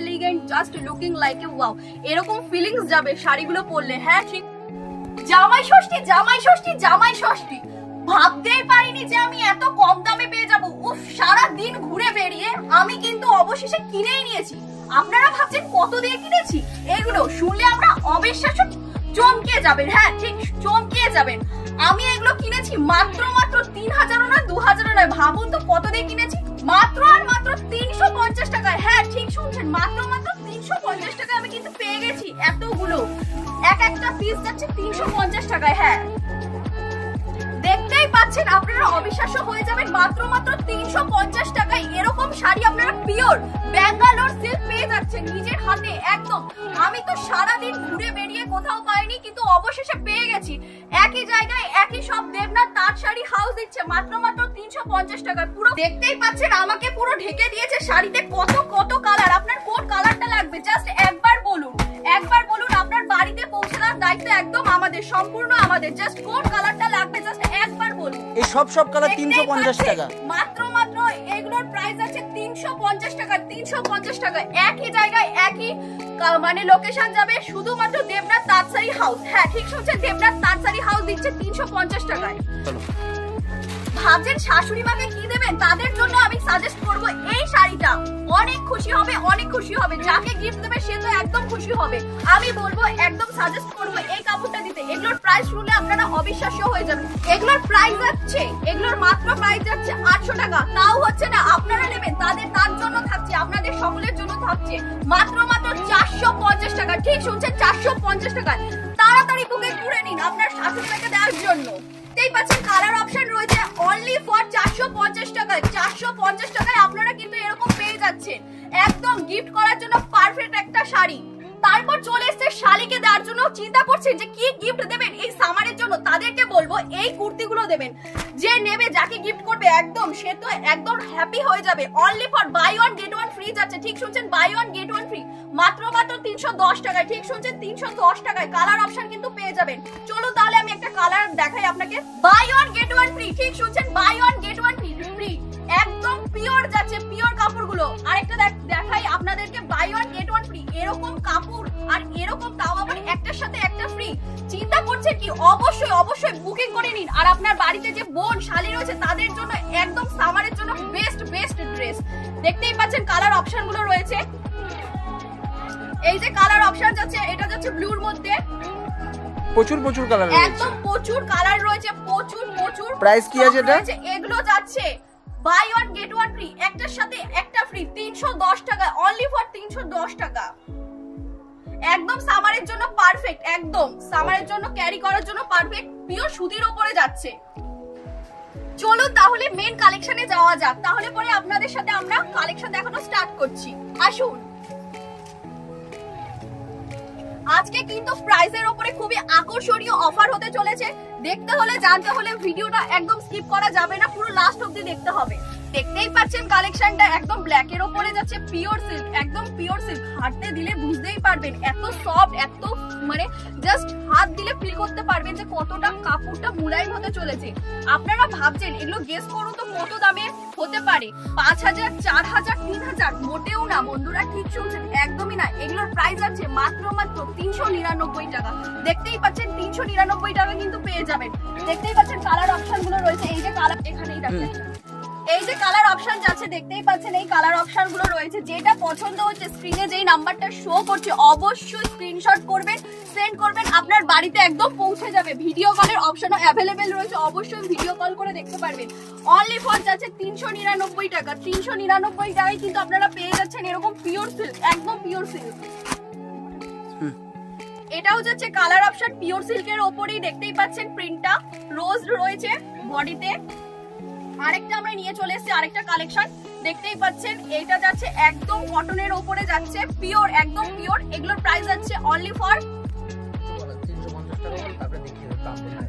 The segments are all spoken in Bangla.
Elegant, just looking like a wow, এরকম ফিলিংস যাবে শাড়িগুলো পরলে। হ্যাঁ ঠিক, জামাই ষষ্ঠী জামাই ষষ্ঠী জামাই ষষ্ঠী, ভাবতেই পারিনি যে আমি এত কম দামে পেয়ে যাবো। উফ, সারা দিন ঘুরে বেরিয়ে আমি কিন্তু অবশেষে কিনেই নিয়েছি। আপনারা ভাবছেন কত দিয়ে কিনেছি? এগুলো শুনলে আমরা অবিশ্বাস্য চমকে যাবেন। হ্যাঁ ঠিক, চমকে যাবেন। আমি এগুলো কিনেছি মাত্র 3000 না 2000 নয়। ভাবুন তো কত দিয়ে কিনেছি, মাত্র আর মাত্র 350 টাকায়। হ্যাঁ ঠিক শুনছেন, মাত্র 350 টাকায় আমি কিন্তু পেয়ে গেছি এতগুলো। একটা পিস যাচ্ছে 350 টাকায়। হ্যাঁ দেখতেই পাচ্ছেন, আপনারা অবিশ্বাস্য হয়ে যাবেন। মাত্র 350 টাকায় এরকম শাড়ি আপনারা পিওর ব্যাঙ্গালোর সিল্ক পেয়ে যাচ্ছেন নিজের হাতে একদম। আমি তো সারাদিন ঘুরে বেরিয়ে কোথাও পাইনি, কিন্তু অবশেষে পেয়ে গেছি। একই জায়গায় একই সব দেবনাথ তাঁত শাড়ি হাউস দিচ্ছে মাত্র 350 টাকায়। পুরো দেখতেই পাচ্ছেন, আমাকে পুরো ঢেকে দিয়েছে শাড়িতে। কত কত কালার, আপনার কোন কালারটা লাগবে জাস্ট একবার বলুন, একবার বলুন। আপনার বাড়িতে পৌঁছে দেওয়ার দায়িত্ব একদম আমাদের, সম্পূর্ণ আমাদের। জাস্ট কোন কালারটা লাগবে জাস্ট একবার বলুন। এই সব কালার 350 টাকা মাত্র এগুলোর প্রাইস আছে 350 টাকা। 350 টাকা একই জায়গায় একই মানে লোকেশন যাবে, শুধুমাত্র দেবনাথ তাঁত শাড়ি হাউস। হ্যাঁ ঠিক শুনছেন, দেবনাথ তাঁত শাড়ি হাউস দিচ্ছে 350 টাকায়। ভাবছেন শাশুড়ি মাকে কি দেবেন, তাদের জন্য আমি সাজেস্ট করব এই শাড়িটা। অনেক খুশি হবে, অনেক খুশি হবে। যাকে গিফট দেবে সে তো একদম খুশি হবে। আমি বলবো একদম সাজেস্ট করব এই কাপড়টা দিতে। এগুলোর প্রাইস শুনলে আপনারা অবিশ্বাস্য হয়ে যাবেন। এগুলোর প্রাইস যাচ্ছে, এগুলোর মাত্র প্রাইস যাচ্ছে 800 টাকা। তাও হচ্ছে না, আপনারা নেবেন তার জন্য থাকছে, আপনাদের সকলের জন্য থাকছে মাত্র 450 টাকা। ঠিক শুনছেন, 450 টাকা। তাড়াতাড়ি বুকিং করে নিন আপনার শাশুড়ি মাকে দেওয়ার জন্য। দেখতেই পাচ্ছেন কালার অপশন রয়েছে অনলি ফর 450 টাকায়। 450 টাকায় আপনারা কিন্তু এরকম পেয়ে যাচ্ছেন একদম গিফট করার জন্য পারফেক্ট একটা শাড়ি। তারপর চলে এসেছে শালিকে দেওয়ার জন্য। চিন্তা করছেন যে কি গিফট দেবেন এই সামারের জন্য, তাদেরকে বলবো এই কুর্তিগুলো দেবেন। যে নেবে, যাকে গিফট করবে একদম সে তো একদম হ্যাপি হয়ে যাবে। Only for buy one get one free যাচ্ছে। ঠিক শুনছেন, buy one get one free মাত্র 310 টাকায়। ঠিক শুনছেন, 310 টাকায় কালার অপশন কিন্তু পেয়ে যাবেন। চলো তাহলে আমি একটা কালার দেখাই আপনাকে। Buy one get one free. ঠিক শুনছেন, buy one get one free একদম পিওর যাচ্ছে, পিওর কাপড়গুলো। আরেকটা দেখাই আপনাদেরকে, buy one get one free এরকম কাপড় আর এরকম তাও আবার একটার সাথে একটা ফ্রি। চিন্তা করছেন কি, অবশ্যই অবশ্যই বুকিং করে নিন। আর আপনার বাড়িতে যে বোন শালি রয়েছে তাদের জন্য একদম সামারের জন্য বেস্ট ড্রেস। দেখতেই পাচ্ছেন কালার অপশন গুলো রয়েছে। এই যে কালার অপশন যাচ্ছে, এটা যাচ্ছে ব্লুর মধ্যে। প্রচুর কালার রয়েছে, একদম প্রচুর কালার রয়েছে, প্রচুর। প্রাইস কি আছে এটা? এগুলো যাচ্ছে buy one get one free, একটার সাথে একটা ফ্রি, 310 টাকা। অনলি ফর 310 টাকা। একদম সামারের জন্য পারফেক্ট, একদম সামারের জন্য ক্যারি করার জন্য পারফেক্ট, পিওর সুতির উপরে যাচ্ছে। চলো তাহলে মেন কালেকশনে যাওয়া যাক, তাহলে পরে আপনাদের সাথে আমরা কালেকশন দেখানো স্টার্ট করছি। আসুন। আজকে কিন্তু প্রাইসের উপরে খুবই আকর্ষণীয় অফার হতে চলেছে। দেখতে হলে, জানতে হলে ভিডিওটা একদম স্কিপ করা যাবে না, পুরো লাস্ট অবধি দেখতে হবে। দেখতেই পাচ্ছেন কালেকশনটা একদম ব্ল্যাক এর উপরে যাচ্ছে, পিওর সিল্ক, একদম পিওর সিল্ক। হাতে দিলে বুঝতেই পারবেন এত সফট, এত মানে জাস্ট হাত দিলে ফিল করতে পারবেন যে কতটা কাপড়টা মুলায়ম হতে চলেছে। আপনারা ভাবছেন এগুলো গেস করুন তো কত দামে হতে পারে। 5000, 4000, 3000? মোটেও না বন্ধুরা, ঠিক শুনছেন, একদমই না। এগুলোর প্রাইস আছে মাত্র 399 টাকা। দেখতেই পাচ্ছেন 399 টাকা কিন্তু পেয়ে যাবেন। দেখতেই পাচ্ছেন কালার অপশন গুলো রয়েছে। এই যে কালার এখানেই রাখছে, এই যে কালার অপশন যাচ্ছে, দেখতেই পাচ্ছেন এই কালার অপশন গুলো রয়েছে। যেটা পছন্দ হচ্ছে স্ক্রিনে যেই নাম্বারটা শো করছে অবশ্যই স্ক্রিনশট করবেন, সেন্ড করবেন, আপনার বাড়িতে একদম পৌঁছে যাবে। ভিডিও কলের অপশনও অ্যাভেলেবেল রয়েছে, অবশ্যই ভিডিও কল করে দেখতে পারবেন। অনলি ফর যাচ্ছে 399 টাকা। 399 টাকায় কিন্তু আপনারা পেয়ে যাচ্ছেন এরকম পিওর সিল্ক, একদম পিওর সিল্ক। এটাও যাচ্ছে কালার অপশন পিওর সিল্কের ওপরেই। দেখতেই পাচ্ছেন প্রিন্টটা রোজ রয়েছে বডিতে। আরেকটা আমরা নিয়ে চলে এসেছি, আরেকটা কালেকশন দেখতেই পাচ্ছেন। এইটা যাচ্ছে একদম কটনের উপরে যাচ্ছে, পিওর, একদম পিওর। এগুলোর প্রাইস যাচ্ছে অনলি ফর 350 টাকা।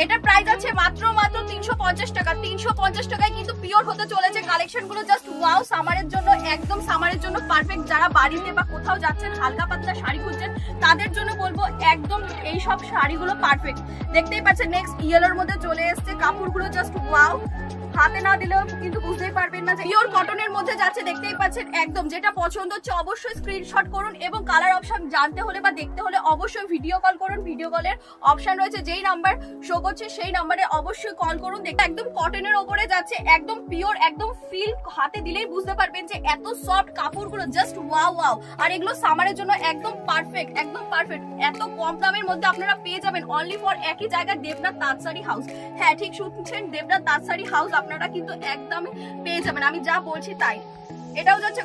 এটার প্রাইস আছে মাত্র 350 টাকা। 350 টাকায় কিন্তু পিওর হতে চলেছে কালেকশন গুলো। জাস্ট ওয়াও, সামারের জন্য একদম সামারের জন্য পারফেক্ট। যারা বাড়িতে বা কোথাও যাচ্ছেন হালকা পাতলা শাড়ি খুঁজছেন তাদের জন্য বলবো একদম এই সব শাড়িগুলো পারফেক্ট। দেখতেই পাচ্ছেন নেক্সট ইয়েলোর মধ্যে চলে এসেছে কাপড়গুলো, জাস্ট ওয়াও। হাতে না দিলেও কিন্তু বুঝতেই পারবেন না যে পিওর কটনের মধ্যে যাচ্ছে, দেখতেই পাচ্ছেন। একদম যেটা পছন্দ হচ্ছে অবশ্যই স্ক্রিনশট করুন এবং কালার অপশন জানতে হলে বা দেখতে হলে অবশ্যই ভিডিও কল করুন। ভিডিও কলের অপশন রয়েছে, যেই নাম্বার শো করছে সেই নাম্বারে অবশ্যই কল করুন। দেখতে একদম কটনের উপরে যাচ্ছে, একদম পিওর, একদম ফিল হাতে দিলেই বুঝতে পারবেন যে এত সফট কাপড়গুলো, জাস্ট ওয়াও ওয়াও। আর এগুলো সামারের জন্য একদম পারফেক্ট, একদম পারফেক্ট। এত কম দামের মধ্যে আপনারা পেয়ে যাবেন অনলি ফর একই জায়গায় দেবনাথ তাঁতশাড়ি হাউস। হ্যাঁ ঠিক শুনছেন, দেবনাথ তাঁতশাড়ি হাউস আপনারা কিন্তু একদম পেয়ে যাবেন, আমি যা বলছি তাই। এটাও যাচ্ছে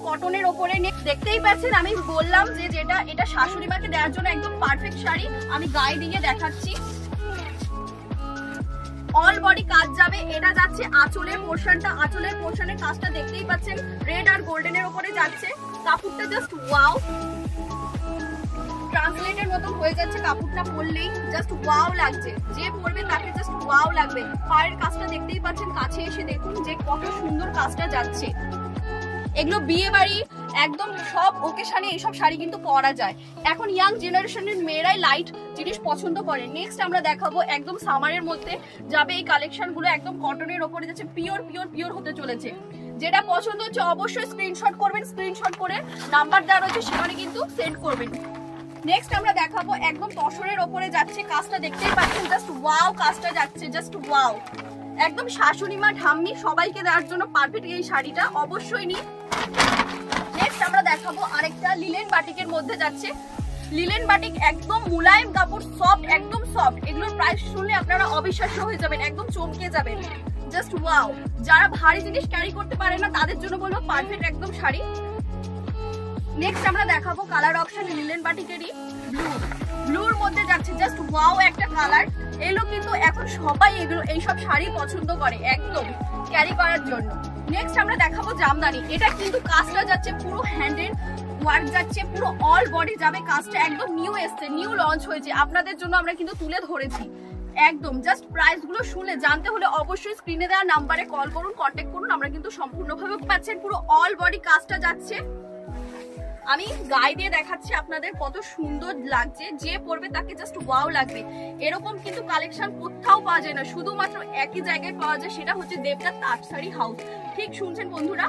কটনের ওপরে, দেখতেই পাচ্ছেন। আমি বললাম যে যেটা এটা শাশুড়ি মাকে দেওয়ার জন্য একদম পারফেক্ট শাড়ি। আমি গায়ে দিয়ে দেখাচ্ছি, অল বডি কাজ যাবে। এটা যাচ্ছে আঁচলের পোর্শনটা, আঁচলের পোর্শনের কাজটা দেখতেই পাচ্ছেন, রেড আর গোল্ডেনের উপরে যাচ্ছে। কাপড়টা জাস্ট ওয়াও, ট্রান্সলেটের মতো হয়ে যাচ্ছে কাপড়টা পরলেই, জাস্ট ওয়াও লাগছে। যে পরবে তাকে জাস্ট ওয়াও লাগবে। পায়ের কাজটা দেখতেই পাচ্ছেন, কাছে এসে দেখুন যে কত সুন্দর কাজটা যাচ্ছে। এগুলো বিয়ে বাড়ি একদম সব ওকেশনে এইসব শাড়ি কিন্তু পরা যায়। এখন ইয়াং জেনারেশনের মেয়েরাই লাইট জিনিস পছন্দ করে। নেক্সট আমরা দেখাবো একদম সামারের মধ্যে যাবে এই কালেকশন গুলো, একদম কটনের ওপরে যাচ্ছে, পিওর পিওর পিওর হতে চলেছে। যেটা পছন্দ হচ্ছে অবশ্যই স্ক্রিনশট করবেন, স্ক্রিনশট করে নাম্বার দেওয়া রয়েছে সেখানে কিন্তু সেন্ড করবেন। নেক্সট আমরা দেখাবো একদম তসরের ওপরে যাচ্ছে, কাজটা দেখতেই পাচ্ছেন, জাস্ট ওয়াও কাজটা যাচ্ছে, জাস্ট ওয়াও। একদম শাশুড়ি মা ঠাম্মি সবাইকে দেওয়ার জন্য পারফেক্ট এই শাড়িটা, অবশ্যই নিন। নেক্সট আমরা দেখাবো আরেকটা লিলেন বাটিকের মধ্যে যাচ্ছে। লিলেন বাটিক একদম মুলায়েম কাপড়, সফট, একদম সফট। এগুলোর প্রাইস শুনলে আপনারা অবিশ্বাস্য হয়ে যাবেন, একদম চমকে যাবেন, জাস্ট ওয়াও। যারা ভারী জিনিস ক্যারি করতে পারে না তাদের জন্য বলবো পারফেক্ট একদম শাড়ি। নেক্সট আমরা দেখাবো কালার অপশন লিলেন বাটিকেরই ব্লুর মধ্যে যাচ্ছে, জাস্ট ওয়াও একটা কালার। এগুলো কিন্তু এখন সবাই এগুলো এইসব শাড়ি পছন্দ করে একদম ক্যারি করার জন্য। নেক্সট আমরা দেখাবো জামদানি। এটা কিন্তু কাজটা যাচ্ছে পুরো হ্যান্ডের ওয়ার্ক যাচ্ছে, পুরো অল বডি যাবে কাজটা, একদম নিউ এসছে, নিউ লঞ্চ হয়েছে আপনাদের জন্য, আমরা কিন্তু তুলে ধরেছি একদম। জাস্ট প্রাইস গুলো শুনে জানতে হলে অবশ্যই স্ক্রিনে দেওয়া নাম্বারে কল করুন, কন্ট্যাক্ট করুন। আমরা কিন্তু সম্পূর্ণভাবে পাচ্ছেন, পুরো অল বডি কাজটা যাচ্ছে। আমি গায়ে দিয়ে দেখাচ্ছি আপনাদের কত সুন্দর লাগছে, যে পরবে তাকে জাস্ট ওয়াও লাগবে। এরকম কিন্তু কালেকশন কোথাও পাওয়া যায় না, শুধুমাত্র একই জায়গায় পাওয়া যায়, সেটা হচ্ছে দেবনাথ তাঁতশাড়ি হাউস। ঠিক শুনছেন বন্ধুরা।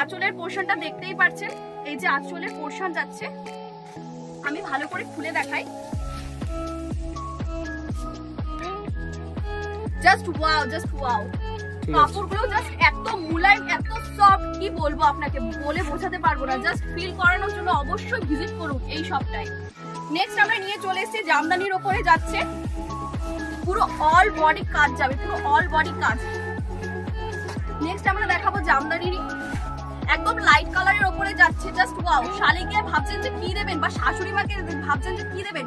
আঁচলের পোর্শনটা দেখতেই পাচ্ছেন, এই যে আঁচলের পোর্শন যাচ্ছে, আমি ভালো করে খুলে দেখাই, জাস্ট ওয়াও, জাস্ট ওয়াও। কাপড়গুলো জাস্ট এত মুলায়ম, এত সফট, কি বলবো আপনাকে, বলে বোঝাতে পারবো না। জাস্ট ফিল করানোর জন্য অবশ্যই ভিজিট করুন এই শপটায়। নেক্সট আমরা নিয়ে চলে এসেছি জামদানির ওপরে যাচ্ছে, পুরো অল বডি কাজ যাবে, পুরো অল বডি কাজ। নেক্সট আমরা দেখাবো জামদানির একদম লাইট কালারের ওপরে যাচ্ছে, জাস্ট ওয়াও। শালিকে ভাবছেন যে কি দেবেন বা শাশুড়ি মাকে ভাবছেন যে কি দেবেন,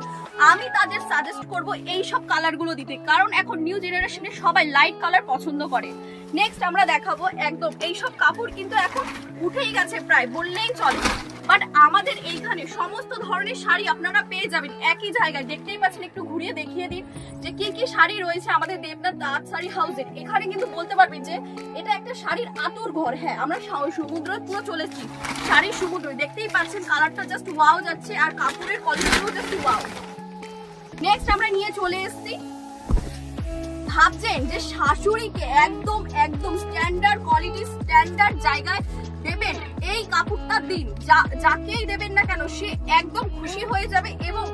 আমি তাদের সাজেস্ট করব এই সব কালার গুলো দিতে, কারণ এখন নিউ জেনারেশনে সবাই লাইট কালার পছন্দ করে। নেক্সট আমরা দেখাবো একদম এইসব কাপড় কিন্তু এখন উঠেই গেছে প্রায় বললেই চলে, বাট আমাদের এইখানে সমস্ত ধরনের শাড়ি আপনারা পেয়ে যাবেন একই জায়গায়। দেখতেই পাচ্ছেন, একটু ঘুরিয়ে দেখিয়ে দিন যে কি কি শাড়ি রয়েছে আমাদের দেবনাথ তাঁতশাড়ি হাউসের। এখানে কিন্তু বলতে পারবেন যে এটা একটা শাড়ির আতুর ঘর। হ্যাঁ, আমরা সমুদ্র পুরো চলেছি, শাড়ির সমুদ্র। দেখতেই পাচ্ছেন কালারটা জাস্ট ওয়াও যাচ্ছে, আর কাপড়ের কোয়ালিটিও জাস্ট ওয়াও। নেক্সট আমরা নিয়ে চলে এসেছি, ভাবছেন যে শাশুড়িকে একদম একদম স্ট্যান্ডার্ড কোয়ালিটি, স্ট্যান্ডার্ড জায়গায় দেবেন, এই কাপড়টা দিন, যাকেই দেবেন না কেন সে একদম খুশি হয়ে যাবে এবং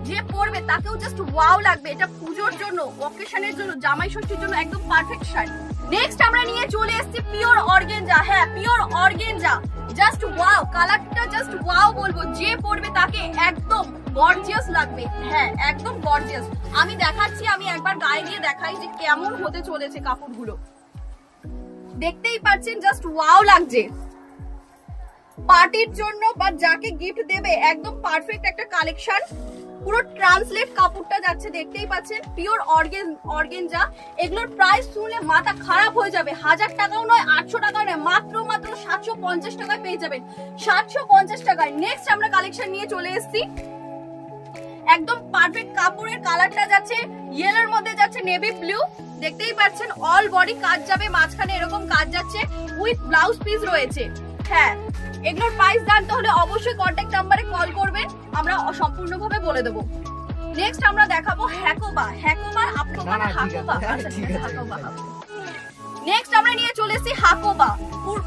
যে পরবে তাকেও জাস্ট ওয়াও লাগবে। এটা পুজোর জন্য, অকেশনের জন্য, জামাই ষষ্ঠীর জন্য একদম পারফেক্ট শাড়ি। নেক্সট আমরা নিয়ে চলে এসেছি পিওর অর্গেনজা। হ্যাঁ, পিওর অর্গেনজা, জাস্ট ওয়াও, কালারটা জাস্ট ওয়াও বলবো, যে পরবে তাকে একদম গর্জিয়াস লাগবে। হ্যাঁ, একদম গর্জিয়াস। আমি দেখাচ্ছি, আমি একবার গায়ে দিয়ে দেখাই যে কেমন হতে চলেছে কাপড়গুলো। দেখতেই পাচ্ছেন, জাস্ট ওয়াও লাগছে। পার্টির জন্য বা যাকে গিফট দেবে একদম পারফেক্ট একটা কালেকশন। পুরো ট্রান্সলেট কাপড়টা যাচ্ছে, দেখতেই পাচ্ছেন, পিওর অর্গেনজা। এগুলোর প্রাইস শুনলে মাথা খারাপ হয়ে যাবে। 1000 টাকাও নয়, 800 টাকাও নয়, মাত্র 750 টাকায় পেয়ে যাবেন, 750 টাকায়। নেক্সট আমরা কালেকশন নিয়ে চলে এসেছি, একদম পারফেক্ট কাপড়ের কালারটা যাচ্ছে ইয়েলোর মধ্যে যাচ্ছে নেভি ব্লু। দেখতেই পাচ্ছেন অল বডি কাজ যাবে, মাঝখানে এরকম কাজ যাচ্ছে, উইথ ব্লাউজ পিস রয়েছে। হ্যাঁ, এগুলোর প্রাইস জানতে হলে অবশ্যই কন্ট্যাক্ট নাম্বারে কল করবেন, আমরা সম্পূর্ণভাবে বলে দেবো। নেক্সট আমরা দেখাবো হ্যাকোবা। হ্যাকোবা আপনি মানে হাকোবা, আচ্ছা ঠিক আছে হাকোবা। নেক্সট আমরা নিয়ে চলে এসেছি হাকোবা,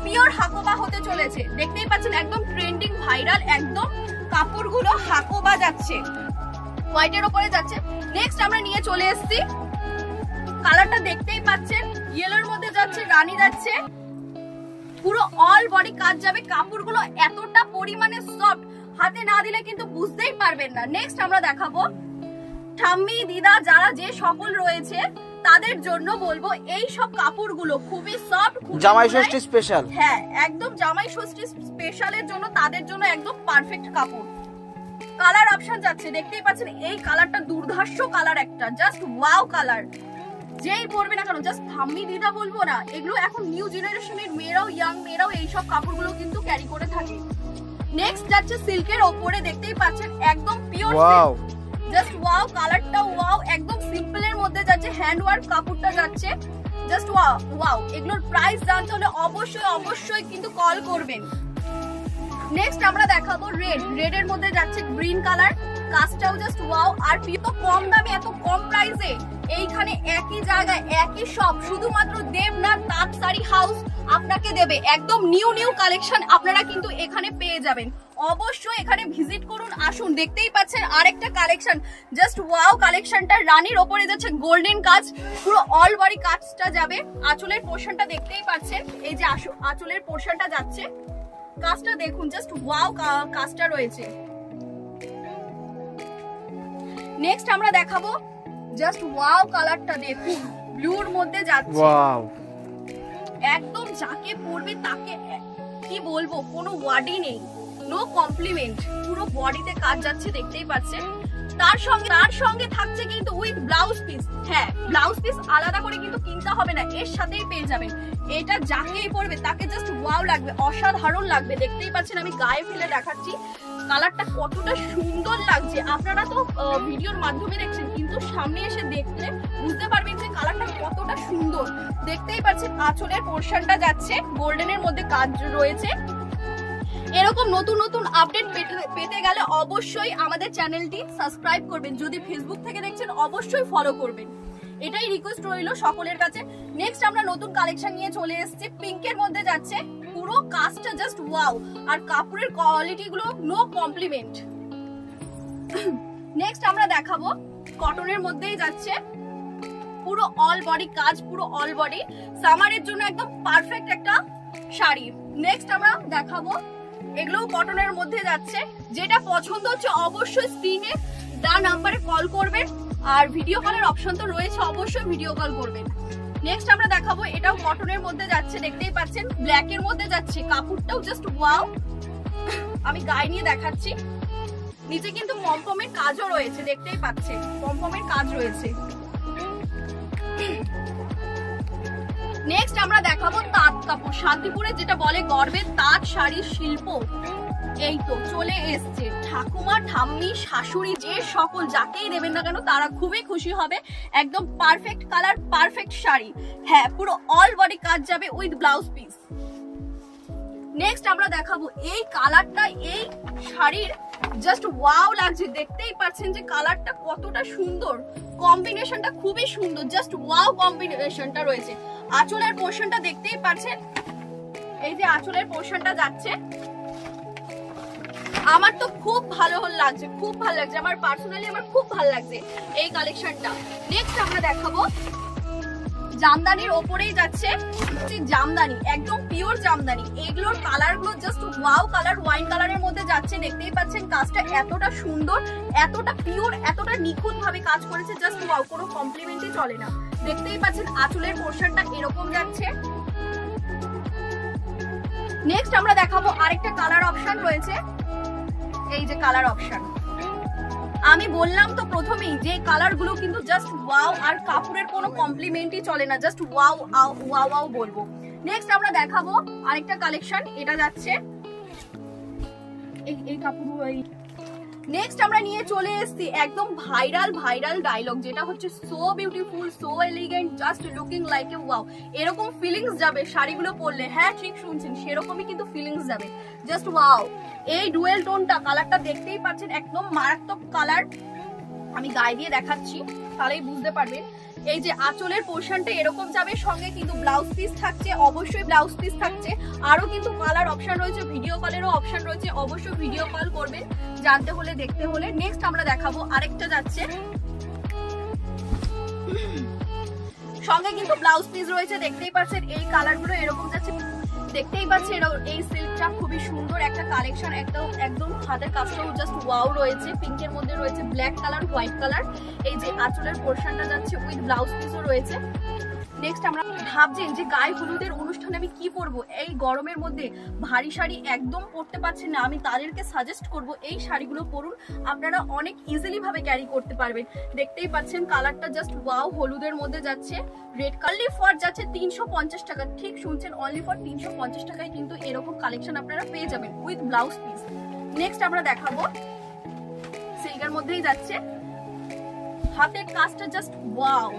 পিওর হাকোবা হতে চলেছে। দেখতেই পাচ্ছেন একদম ট্রেন্ডিং ভাইরাল একদম কাপড়গুলো হাকোবা যাচ্ছে, হোয়াইটের উপরে যাচ্ছে। নেক্সট আমরা নিয়ে চলে এসেছি, কালারটা দেখতেই পাচ্ছেন ইয়েলোর মধ্যে যাচ্ছে, রানী যাচ্ছে, পুরো অল বডি কাজ যাবে। কাপড়গুলো এতটা পরিমাণে সফট, হাতে না দিলে কিন্তু বুঝতেই পারবেন না। নেক্সট আমরা দেখাবো ঠাম্মি দিদা যারা যে সকল রয়েছে তাদের জন্য বলবো এই সব কাপড়গুলো খুবই সফট, জামাই ষষ্ঠী স্পেশাল। হ্যাঁ একদম জামাই ষষ্ঠী স্পেশালের জন্য, তাদের জন্য একদম পারফেক্ট কাপড়। কালার অপশন যাচ্ছে, দেখতেই পাচ্ছেন এই কালারটা দুর্ধর্ষ কালার একটা, জাস্ট ওয়াও কালার। যেই পরবে না কেন জাস্ট ঠাম্মি দিদা বলবো না, এগুলো এখন নিউ জেনারেশনের মেয়েরাও, ইয়াং মেয়েরাও এইসব কাপড়গুলো কিন্তু ক্যারি করে থাকে। নেক্সট যাচ্ছে সিল্কের ওপরে, দেখতেই পাচ্ছেন একদম পিওর সিল্ক, জাস্ট ওয়াও কালারটা ওয়াও, একদম সিম্পলের মধ্যে যাচ্ছে, হ্যান্ড ওয়ার্ক কাপড়টা যাচ্ছে, জাস্ট ওয়াও ওয়াও। এগুলোর প্রাইস জানতে হলে অবশ্যই অবশ্যই কিন্তু কল করবেন। নেক্সট আমরা দেখাবো রেড, রেডের মধ্যে যাচ্ছে গ্রিন কালার, কাজটাও জাস্ট ওয়াও। আর এত কম দামে এত কম প্রাইসে এইখানে একই জায়গায় একই শপ, শুধুমাত্র দেবনাথ তাঁত শাড়ি হাউস আপনাকে দেবে একদম নিউ নিউ কালেকশন, আপনারা কিন্তু এখানে পেয়ে যাবেন। অবশ্যই এখানে ভিজিট করুন, আসুন। দেখতেই পাচ্ছেন আরেকটা কালেকশন, জাস্ট ওয়াও কালেকশনটা, রানীর ওপরে যাচ্ছে গোল্ডেন কাজ, পুরো অল বডি কাজটা যাবে। আঁচলের পোর্শনটা দেখতেই পাচ্ছেন, এই যে আঁচলের পোর্শনটা যাচ্ছে, কাজটা দেখুন জাস্ট ওয়াও কাজটা রয়েছে। নেক্সট আমরা দেখাবো জাস্ট ওয়াও কালারটা দেখুন, ব্লুর মধ্যে যাচ্ছে, ওয়াও একদম যাকে পরবে তাকে কি বলবো, কোনো ওয়ার্ডই নেই, নো কমপ্লিমেন্ট, পুরো বডিতে কাজ যাচ্ছে দেখতেই পাচ্ছেন। তার সঙ্গে থাকছে কিন্তু উইথ ব্লাউজ পিস। হ্যাঁ ব্লাউজ পিস আলাদা করে কিন্তু কিনতে হবে না, এর সাথেই পেয়ে যাবেন। এটা যাকেই পরবে তাকে জাস্ট ওয়াও লাগবে, অসাধারণ লাগবে। দেখতেই পাচ্ছেন আমি গায়ে ফেলে দেখাচ্ছি কালারটা কতটা সুন্দর লাগছে। আপনারা তো ভিডিওর মাধ্যমে দেখছেন, কিন্তু সামনে এসে দেখলে বুঝতে পারবেন যে কালারটা কতটা সুন্দর। দেখতেই পাচ্ছেন আঁচলের পোর্শনটা যাচ্ছে, গোল্ডেনের মধ্যে কাজ রয়েছে। এরকম নতুন নতুন আপডেট পেতে গেলে অবশ্যই আমাদের চ্যানেলটি সাবস্ক্রাইব করবেন, যদি ফেসবুক থেকে দেখছেন অবশ্যই ফলো করবেন, এটাই রিকোয়েস্ট রইল সকলের কাছে। নেক্সট আমরা নতুন কালেকশন নিয়ে চলে এসেছি, পিঙ্কের মধ্যে যাচ্ছে, পুরো কাজটা জাস্ট ওয়াও, আর কাপড়ের কোয়ালিটি গুলো নো কমপ্লিমেন্ট। নেক্সট আমরা দেখাবো কটনের মধ্যেই যাচ্ছে, পুরো অল বডি কাজ, পুরো অল বডি, সামারের জন্য একদম পারফেক্ট একটা শাড়ি। নেক্সট আমরা দেখাবো এগুলো কটনের মধ্যে যাচ্ছে, যেটা পছন্দ হচ্ছে অবশ্যই স্ক্রিনে দেওয়া নাম্বারে কল করবেন, আর ভিডিও কলের অপশন তো রয়েছে, অবশ্যই ভিডিও কল করবেন। নেক্সট আমরা দেখাবো এটাও কটনের মধ্যে যাচ্ছে, দেখতেই পাচ্ছেন ব্ল্যাক এর মধ্যে যাচ্ছে, কাপড়টাও জাস্ট ওয়াও। আমি গায়ে নিয়ে দেখাচ্ছি, নিচে কিন্তু পমপমের কাজও রয়েছে, দেখতেই পাচ্ছেন পমপমের কাজ রয়েছে। নেক্সট আমরা দেখাবো তাঁত কাপড়, শান্তিপুরে যেটা বলে গর্বের তাঁত শাড়ির শিল্প, এই তো চলে এসছে। ঠাকুমা ঠাম্মি শাশুড়ি যে সকল যাকেই দেবেন না কেন তারা খুবই খুশি হবে, একদম পারফেক্ট কালার, পারফেক্ট শাড়ি। হ্যাঁ পুরো অল বডি কাজ যাবে উইথ ব্লাউজ পিস। নেক্সট আমরা দেখাবো এই কালারটা, এই শাড়ির জাস্ট ওয়াও লাগছে, দেখতেই পাচ্ছেন যে কালারটা কতটা সুন্দর, কম্বিনেশনটা খুবই সুন্দর, জাস্ট ওয়াও কম্বিনেশনটা রয়েছে। আঁচলের পোর্শনটা দেখতেই পাচ্ছেন, এই যে আঁচলের পোর্শনটা যাচ্ছে, আমার তো খুব ভালো লাগছে, খুব ভালো লাগছে, আমার পার্সোনালি আমার খুব ভালো লাগছে এই কালেকশনটা। নেক্সট আমরা দেখাবো জামদানির ওপরেই যাচ্ছে, জামদানি একদম পিওর জামদানি, এগুলোর কালার গুলো জাস্ট ওয়াও কালার, ওয়াইন কালারের মধ্যে যাচ্ছে। দেখতেই পাচ্ছেন কাজটা এতটা সুন্দর, এতটা পিওর, এতটা নিখুঁত ভাবে কাজ করেছে, জাস্ট ওয়াও, কোনো কমপ্লিমেন্টই চলে না। দেখতেই পাচ্ছেন আঁচলের পোর্শনটা এরকম যাচ্ছে। নেক্সট আমরা দেখাবো আরেকটা কালার অপশন রয়েছে, এই যে কালার অপশন, আমি বললাম তো প্রথমেই যে কালার গুলো কিন্তু জাস্ট ওয়াও, আর কাপড়ের কোনো কমপ্লিমেন্টই চলে না, জাস্ট ওয়াও ওয়াও ওয়াও বলবো। নেক্সট আমরা দেখাবো আরেকটা কালেকশন, এটা যাচ্ছে এই কাপড়। নেক্সট আমরা নিয়ে চলে এসেছি একদম ভাইরাল ডায়লগ, যেটা হচ্ছে so beautiful, so elegant, just looking like a wow, এরকম ফিলিংস যাবে শাড়িগুলো পরলে। হ্যাঁ ঠিক শুনছেন, সেরকমই কিন্তু ফিলিংস যাবে, জাস্ট ওয়াও। এই ডুয়েল টোনটা, কালারটা দেখতেই পাচ্ছেন একদম মারাত্মক কালার, আমি গায়ে দিয়ে দেখাচ্ছি, তাহলেই বুঝতে পারবেন। এই যে আঁচলের পোর্শনটা এরকম যাবে, সঙ্গে কিন্তু ব্লাউজ পিস থাকছে, অবশ্যই ব্লাউজ পিস থাকছে। আরো কিন্তু কালার অপশন রয়েছে, ভিডিও কলেরও অপশন রয়েছে, অবশ্যই ভিডিও কল করবেন জানতে হলে, দেখতে হলে। নেক্সট আমরা দেখাবো আরেকটা যাচ্ছে, সঙ্গে কিন্তু ব্লাউজ পিস রয়েছে, দেখতেই পাচ্ছেন। এই কালারগুলো এরকম যাচ্ছে, দেখতেই পাচ্ছেন। এই সিল্কটা খুবই সুন্দর একটা কালেকশন, একদম হাতের কাজটাও জাস্ট ওয়াও রয়েছে। পিঙ্কের মধ্যে রয়েছে ব্ল্যাক কালার, হোয়াইট কালার। এই যে আঁচলের পোর্শনটা যাচ্ছে উইথ ব্লাউজ পিসও রয়েছে। নেক্সট আমরা ভাবছেন যে গায়ে হলুদের অনুষ্ঠানে আমি কি পরবো, এই গরমের মধ্যে ভারী শাড়ি একদম পরতে পারছেন না, আমি তাদেরকে সাজেস্ট করব এই শাড়িগুলো পরুন, আপনারা অনেক ইজিলি ভাবে ক্যারি করতে পারবেন। দেখতেই পাচ্ছেন কালারটা জাস্ট ওয়াও, হলুদের মধ্যে যাচ্ছে, রেড কালার ফর যাচ্ছে 350 টাকা। ঠিক শুনছেন, অনলি ফর 350 টাকায় কিন্তু এরকম কালেকশন আপনারা পেয়ে যাবেন উইথ ব্লাউজ পিস। নেক্সট আমরা দেখাবো সিল্কের মধ্যেই যাচ্ছে, হাতের কাজটা জাস্ট ওয়াও,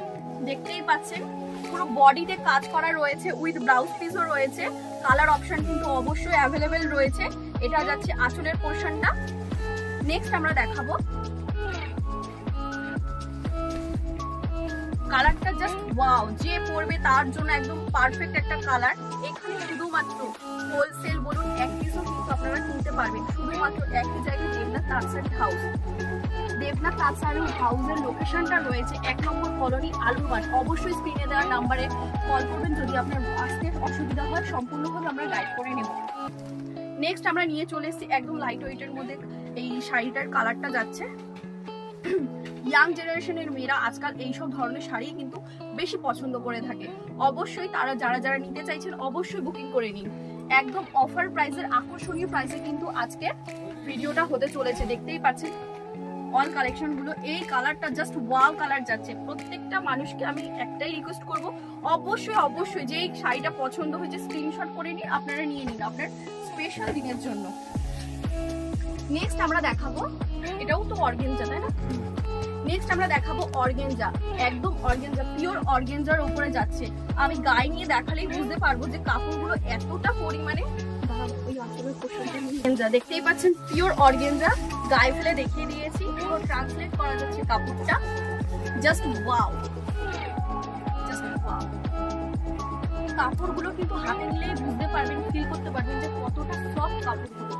দেখতেই পাচ্ছেন। পুরো বডিতে কাজ করা রয়েছে, উইথ ব্লাউজ পিসও রয়েছে। কালার অপশন কিন্তু অবশ্যই অ্যাভেলেবেল রয়েছে। এটা যাচ্ছে আঁচলের পোর্শনটা। নেক্সট আমরা দেখাবো কালারটা জাস্ট ওয়াও, যে পরবে তার জন্য একদম পারফেক্ট একটা কালার। এখানে শুধুমাত্র হোলসেল বলুন এক পিসও কিন্তু আপনারা কিনতে পারবেন, শুধুমাত্র একই জায়গায় দেবনাথ তাঁতশাড়ি হাউস। দেবনাথ তাঁতশাড়ি হাউসের লোকেশনটা রয়েছে 1 নম্বর কলোনি, আলুবাস। অবশ্যই স্ক্রিনে দেওয়া নাম্বারে কল করবেন যদি আপনার আসতে অসুবিধা হয়, সম্পূর্ণভাবে আমরা গাইড করে নেব। নেক্সট আমরা নিয়ে চলে এসেছি একদম লাইট ওয়েটের মধ্যে, এই শাড়িটার কালারটা যাচ্ছে। ইয়াং জেনারেশনের মেয়েরা আজকাল এইসব ধরনের শাড়ি কিন্তু বেশি পছন্দ করে থাকে। অবশ্যই তারা যারা নিতে চাইছেন অবশ্যই বুকিং করে নিন। একদম অফার প্রাইসের, আকর্ষণীয় প্রাইসে কিন্তু আজকে ভিডিওটা হতে চলেছে, দেখতেই পাচ্ছেন অল কালেকশন গুলো। এই কালারটা জাস্ট ওয়াও কালার যাচ্ছে। প্রত্যেকটা মানুষকে আমি একটাই রিকোয়েস্ট করব, অবশ্যই যে শাড়িটা পছন্দ হয়েছে স্ক্রিনশট করে নিন, আপনারা নিয়ে নিন আপনার স্পেশাল দিনের জন্য। নেক্সট আমরা দেখাবো, এটাও তো অর্গানজা তাই না? নেক্সট আমরা দেখাবো অর্গানজা, একদম অর্গানজা, পিওর অর্গানজার উপরে যাচ্ছে। আমি গায়ে নিয়ে দেখালেই বুঝতে পারবো যে কাপড়গুলো এতটা পরিমাণে, দেখতেই পাচ্ছেন পিওর অর্গানজা, গায়ে ফেলে দেখিয়ে দিয়েছি, পুরো ট্রান্সলেট করা যাচ্ছে কাপড়টা। Just wow, just wow. কাপড়গুলো কিন্তু হাতে নিলেই বুঝতে পারবেন, ফিল করতে পারবেন যে কতটা সফট কাপড়গুলো।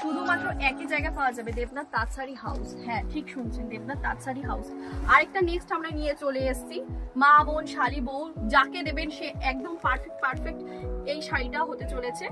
শুধুমাত্র একই জায়গায় পাওয়া যাবে, দেবনাথ তাঁতশাড়ি হাউস। হ্যাঁ ঠিক শুনছেন, দেবনাথ তাঁতশাড়ি হাউস। আরেকটা নেক্সট আমরা নিয়ে চলে এসেছি, মা বোন শালি বউ যাকে দেবেন সে একদম পারফেক্ট এই শাড়িটা হতে চলেছে।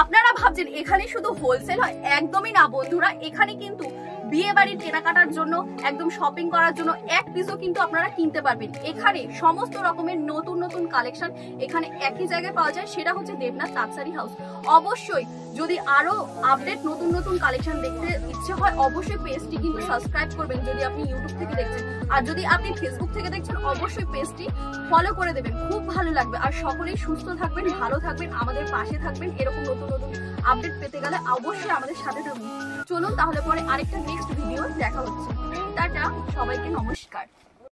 আপনারা ভাবছেন এখানে শুধু হোলসেল হয়, একদমই না বন্ধুরা। এখানে কিন্তু বিয়ে বাড়ির কেনাকাটার জন্য, একদম শপিং করার জন্য এক পিসও কিন্তু আপনারা কিনতে পারবেন। এখানে সমস্ত রকমের নতুন কালেকশন এখানে একই জায়গায় পাওয়া যায়, সেটা হচ্ছে দেবনাথ তাঁতশাড়ি হাউস। অবশ্যই যদি আরো আপডেট নতুন কালেকশন দেখতে ইচ্ছে হয়, অবশ্যই পেজটি কিন্তু সাবস্ক্রাইব করবেন যদি আপনি ইউটিউব থেকে দেখছেন। আর যদি আপনি ফেসবুক থেকে দেখছেন, অবশ্যই পেজটি ফলো করে দেবেন, খুব ভালো লাগবে। আর সকলেই সুস্থ থাকবেন, ভালো থাকবেন, আমাদের পাশে থাকবেন। এরকম নতুন আপডেট পেতে গেলে অবশ্যই আমাদের সাথে থাকবেন। চলুন তাহলে পরে আরেকটা নেক্সট ভিডিও দেখা হচ্ছে। টাটা, সবাইকে নমস্কার।